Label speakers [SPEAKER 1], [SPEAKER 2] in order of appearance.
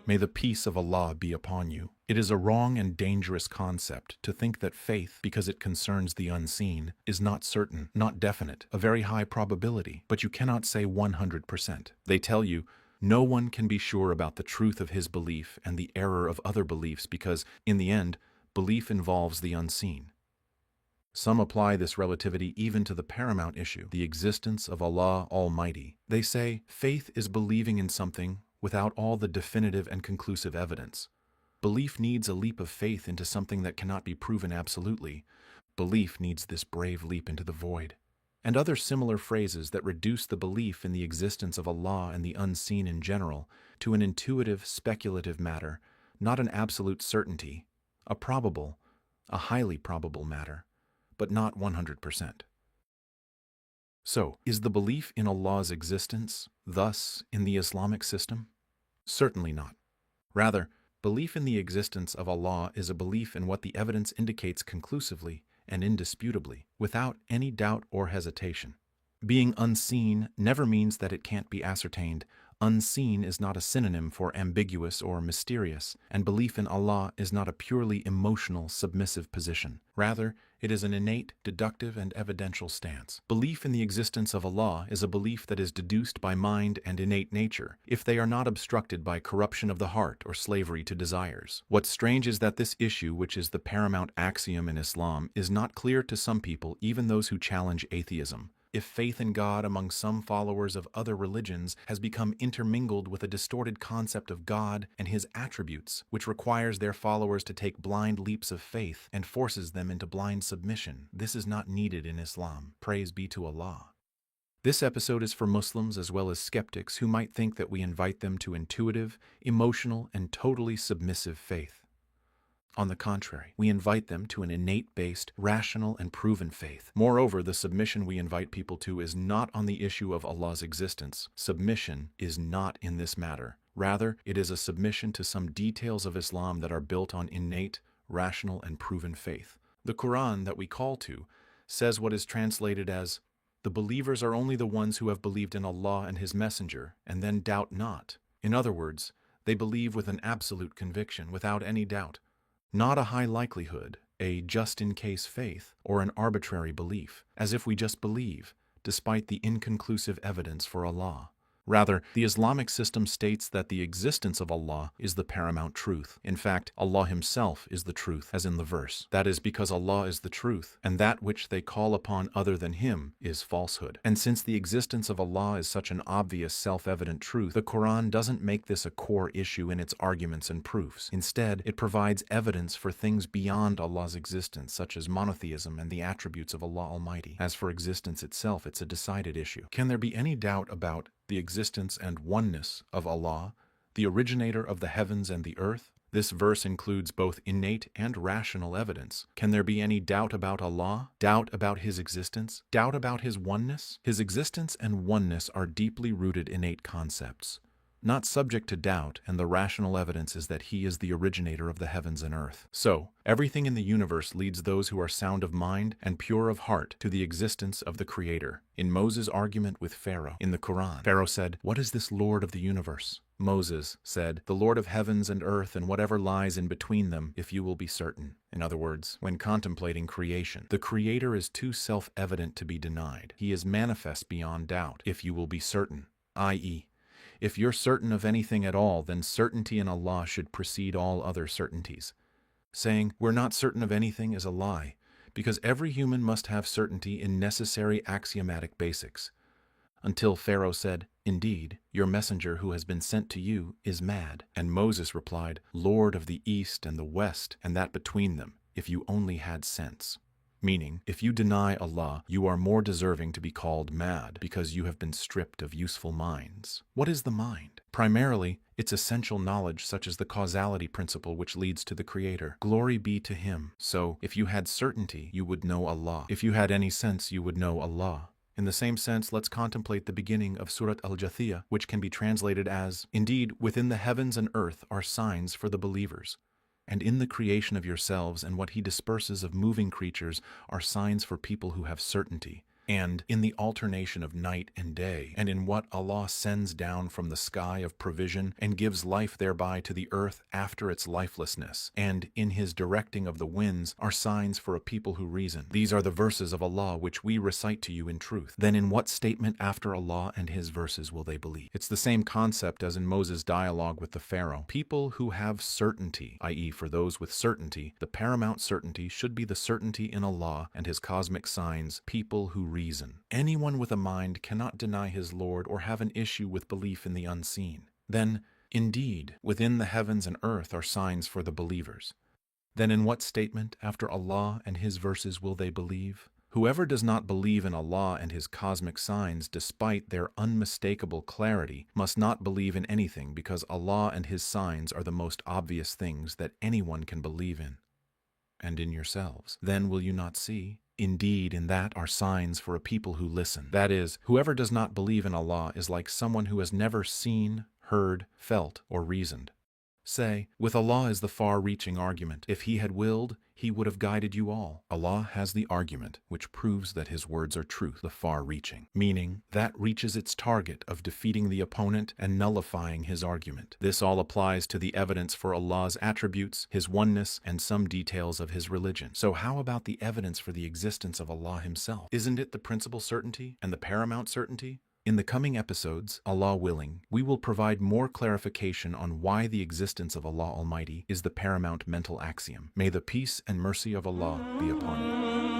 [SPEAKER 1] May the peace of Allah be upon you. It is a wrong and dangerous concept to think that faith, because it concerns the unseen, is not certain, not definite, a very high probability, but you cannot say 100%. They tell you, no one can be sure about the truth of his belief and the error of other beliefs because, in the end, belief involves the unseen. Some apply this relativity even to the paramount issue, the existence of Allah Almighty. They say faith is believing in something without all the definitive and conclusive evidence. Belief needs a leap of faith into something that cannot be proven absolutely. Belief needs this brave leap into the void. And other similar phrases that reduce the belief in the existence of Allah and the unseen in general to an intuitive, speculative matter, not an absolute certainty, a probable, a highly probable matter, but not 100%. So, is the belief in Allah's existence thus in the Islamic system? Certainly not. Rather, belief in the existence of Allah is a belief in what the evidence indicates conclusively and indisputably, without any doubt or hesitation. Being unseen never means that it can't be ascertained. Unseen is not a synonym for ambiguous or mysterious, and belief in Allah is not a purely emotional, submissive position. Rather, it is an innate, deductive, and evidential stance. Belief in the existence of Allah is a belief that is deduced by mind and innate nature, if they are not obstructed by corruption of the heart or slavery to desires. What's strange is that this issue, which is the paramount axiom in Islam, is not clear to some people, even those who challenge atheism. If faith in God among some followers of other religions has become intermingled with a distorted concept of God and His attributes, which requires their followers to take blind leaps of faith and forces them into blind submission, this is not needed in Islam. Praise be to Allah. This episode is for Muslims as well as skeptics who might think that we invite them to intuitive, emotional, and totally submissive faith. On the contrary, we invite them to an innate-based, rational, and proven faith. Moreover, the submission we invite people to is not on the issue of Allah's existence. Submission is not in this matter. Rather, it is a submission to some details of Islam that are built on innate, rational, and proven faith. The Quran that we call to says what is translated as, "The believers are only the ones who have believed in Allah and His Messenger, and then doubt not." In other words, they believe with an absolute conviction, without any doubt. Not a high likelihood, a just-in-case faith, or an arbitrary belief, as if we just believe, despite the inconclusive evidence for Allah. Rather, the Islamic system states that the existence of Allah is the paramount truth. In fact, Allah Himself is the truth, as in the verse. That is because Allah is the truth, and that which they call upon other than Him is falsehood. And since the existence of Allah is such an obvious, self-evident truth, the Quran doesn't make this a core issue in its arguments and proofs. Instead, it provides evidence for things beyond Allah's existence, such as monotheism and the attributes of Allah Almighty. As for existence itself, it's a decided issue. Can there be any doubt about the existence and oneness of Allah, the originator of the heavens and the earth? This verse includes both innate and rational evidence. Can there be any doubt about Allah? Doubt about His existence? Doubt about His oneness? His existence and oneness are deeply rooted innate concepts, not subject to doubt, and the rational evidence is that He is the originator of the heavens and earth. So, everything in the universe leads those who are sound of mind and pure of heart to the existence of the Creator. In Moses' argument with Pharaoh in the Quran, Pharaoh said, "What is this Lord of the universe?" Moses said, "The Lord of heavens and earth and whatever lies in between them, if you will be certain." In other words, when contemplating creation, the Creator is too self-evident to be denied. He is manifest beyond doubt, if you will be certain, i.e., if you're certain of anything at all, then certainty in Allah should precede all other certainties. Saying we're not certain of anything is a lie, because every human must have certainty in necessary axiomatic basics. Until Pharaoh said, "Indeed, your messenger who has been sent to you is mad." And Moses replied, "Lord of the east and the west, and that between them, if you only had sense." Meaning, if you deny Allah, you are more deserving to be called mad because you have been stripped of useful minds. What is the mind? Primarily, it's essential knowledge such as the causality principle which leads to the Creator. Glory be to Him. So, if you had certainty, you would know Allah. If you had any sense, you would know Allah. In the same sense, let's contemplate the beginning of Surat Al-Jathiyah, which can be translated as, "Indeed, within the heavens and earth are signs for the believers. And in the creation of yourselves and what He disperses of moving creatures are signs for people who have certainty. and in the alternation of night and day, and in what Allah sends down from the sky of provision and gives life thereby to the earth after its lifelessness, and in His directing of the winds are signs for a people who reason. These are the verses of Allah which we recite to you in truth. Then in what statement after Allah and His verses will they believe? It's the same concept as in Moses' dialogue with the Pharaoh. People who have certainty, i.e. for those with certainty, the paramount certainty should be the certainty in Allah and His cosmic signs, people who reason. Anyone with a mind cannot deny his Lord or have an issue with belief in the unseen. Then, indeed, within the heavens and earth are signs for the believers. Then in what statement after Allah and His verses will they believe? Whoever does not believe in Allah and His cosmic signs despite their unmistakable clarity must not believe in anything, because Allah and His signs are the most obvious things that anyone can believe in. And in yourselves. Then will you not see? Indeed, in that are signs for a people who listen. That is, whoever does not believe in Allah is like someone who has never seen, heard, felt, or reasoned. Say, with Allah is the far-reaching argument. If He had willed, He would have guided you all. Allah has the argument, which proves that His words are truth, the far-reaching, meaning that reaches its target of defeating the opponent and nullifying his argument. This all applies to the evidence for Allah's attributes, His oneness, and some details of His religion. So how about the evidence for the existence of Allah Himself? Isn't it the principal certainty and the paramount certainty? In the coming episodes, Allah willing, we will provide more clarification on why the existence of Allah Almighty is the paramount mental axiom. May the peace and mercy of Allah be upon you.